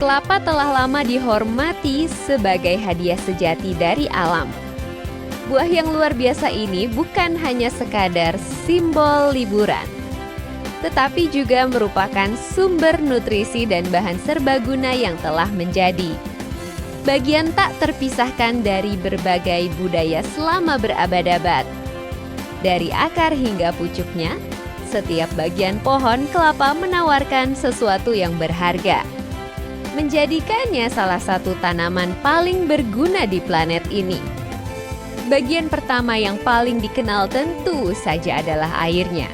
Kelapa telah lama dihormati sebagai hadiah sejati dari alam. Buah yang luar biasa ini bukan hanya sekadar simbol liburan, tetapi juga merupakan sumber nutrisi dan bahan serbaguna yang telah menjadi bagian tak terpisahkan dari berbagai budaya selama berabad-abad. Dari akar hingga pucuknya, setiap bagian pohon kelapa menawarkan sesuatu yang berharga, menjadikannya salah satu tanaman paling berguna di planet ini. Bagian pertama yang paling dikenal tentu saja adalah airnya.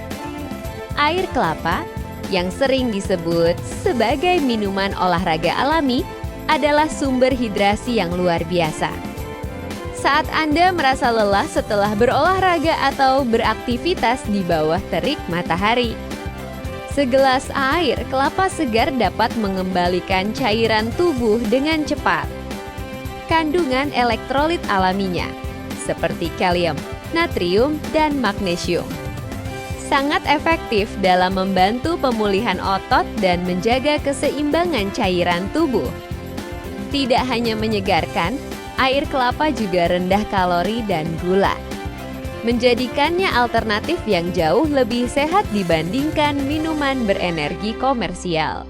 Air kelapa, yang sering disebut sebagai minuman olahraga alami, adalah sumber hidrasi yang luar biasa. Saat Anda merasa lelah setelah berolahraga atau beraktivitas di bawah terik matahari, segelas air kelapa segar dapat mengembalikan cairan tubuh dengan cepat. Kandungan elektrolit alaminya, seperti kalium, natrium, dan magnesium, sangat efektif dalam membantu pemulihan otot dan menjaga keseimbangan cairan tubuh. Tidak hanya menyegarkan, air kelapa juga rendah kalori dan gula, menjadikannya alternatif yang jauh lebih sehat dibandingkan minuman berenergi komersial.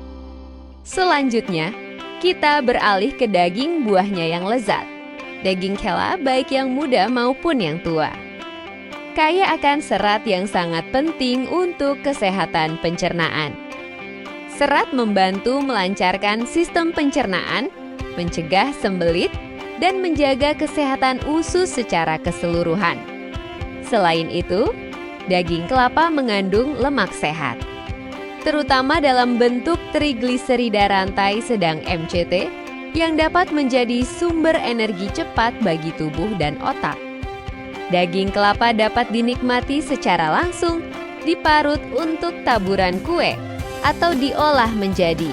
Selanjutnya, kita beralih ke daging buahnya yang lezat. Daging kelapa baik yang muda maupun yang tua, kaya akan serat yang sangat penting untuk kesehatan pencernaan. Serat membantu melancarkan sistem pencernaan, mencegah sembelit, dan menjaga kesehatan usus secara keseluruhan. Selain itu, daging kelapa mengandung lemak sehat, terutama dalam bentuk trigliserida rantai sedang MCT, yang dapat menjadi sumber energi cepat bagi tubuh dan otak. Daging kelapa dapat dinikmati secara langsung, diparut untuk taburan kue, atau diolah menjadi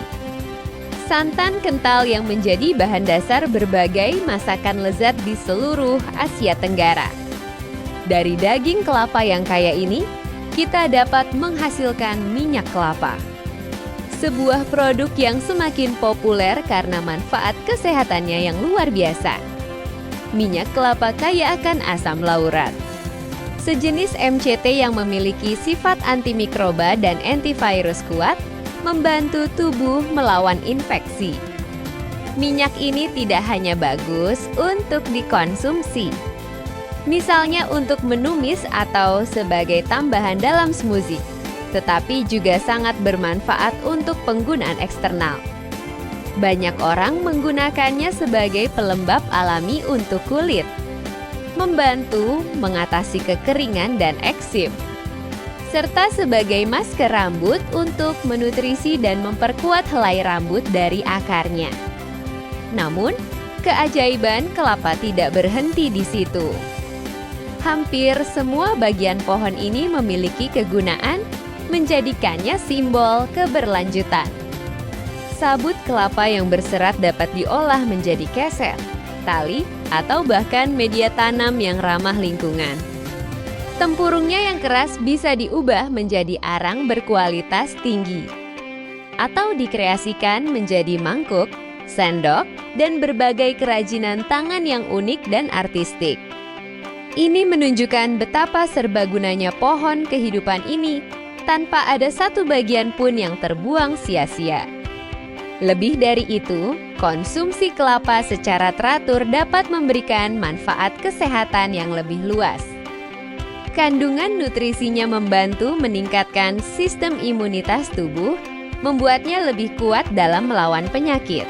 santan kental yang menjadi bahan dasar berbagai masakan lezat di seluruh Asia Tenggara. Dari daging kelapa yang kaya ini, kita dapat menghasilkan minyak kelapa, sebuah produk yang semakin populer karena manfaat kesehatannya yang luar biasa. Minyak kelapa kaya akan asam laurat, sejenis MCT yang memiliki sifat antimikroba dan antivirus kuat, membantu tubuh melawan infeksi. Minyak ini tidak hanya bagus untuk dikonsumsi, misalnya untuk menumis atau sebagai tambahan dalam smoothie, tetapi juga sangat bermanfaat untuk penggunaan eksternal. Banyak orang menggunakannya sebagai pelembab alami untuk kulit, membantu mengatasi kekeringan dan eksim, serta sebagai masker rambut untuk menutrisi dan memperkuat helai rambut dari akarnya. Namun, keajaiban kelapa tidak berhenti di situ. Hampir semua bagian pohon ini memiliki kegunaan, menjadikannya simbol keberlanjutan. Sabut kelapa yang berserat dapat diolah menjadi keset, tali, atau bahkan media tanam yang ramah lingkungan. Tempurungnya yang keras bisa diubah menjadi arang berkualitas tinggi, atau dikreasikan menjadi mangkuk, sendok, dan berbagai kerajinan tangan yang unik dan artistik. Ini menunjukkan betapa serbagunanya pohon kehidupan ini, tanpa ada satu bagian pun yang terbuang sia-sia. Lebih dari itu, konsumsi kelapa secara teratur dapat memberikan manfaat kesehatan yang lebih luas. Kandungan nutrisinya membantu meningkatkan sistem imunitas tubuh, membuatnya lebih kuat dalam melawan penyakit.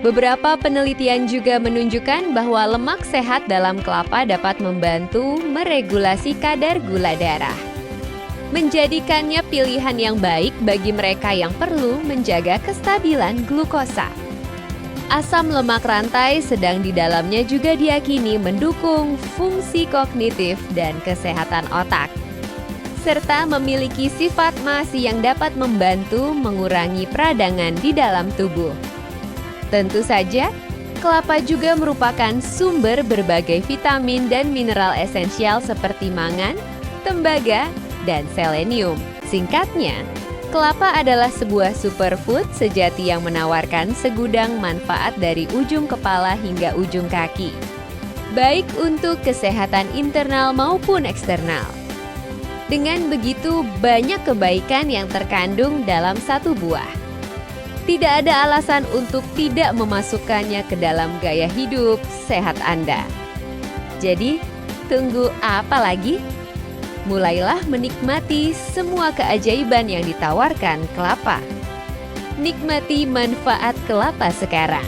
Beberapa penelitian juga menunjukkan bahwa lemak sehat dalam kelapa dapat membantu meregulasi kadar gula darah, menjadikannya pilihan yang baik bagi mereka yang perlu menjaga kestabilan glukosa. Asam lemak rantai sedang di dalamnya juga diyakini mendukung fungsi kognitif dan kesehatan otak, serta memiliki sifat masi yang dapat membantu mengurangi peradangan di dalam tubuh. Tentu saja, kelapa juga merupakan sumber berbagai vitamin dan mineral esensial seperti mangan, tembaga, dan selenium. Singkatnya, Kelapa adalah sebuah superfood sejati yang menawarkan segudang manfaat dari ujung kepala hingga ujung kaki, baik untuk kesehatan internal maupun eksternal. Dengan begitu banyak kebaikan yang terkandung dalam satu buah. Tidak ada alasan untuk tidak memasukkannya ke dalam gaya hidup sehat Anda. Jadi, tunggu apa lagi? Mulailah menikmati semua keajaiban yang ditawarkan kelapa. Nikmati manfaat kelapa sekarang.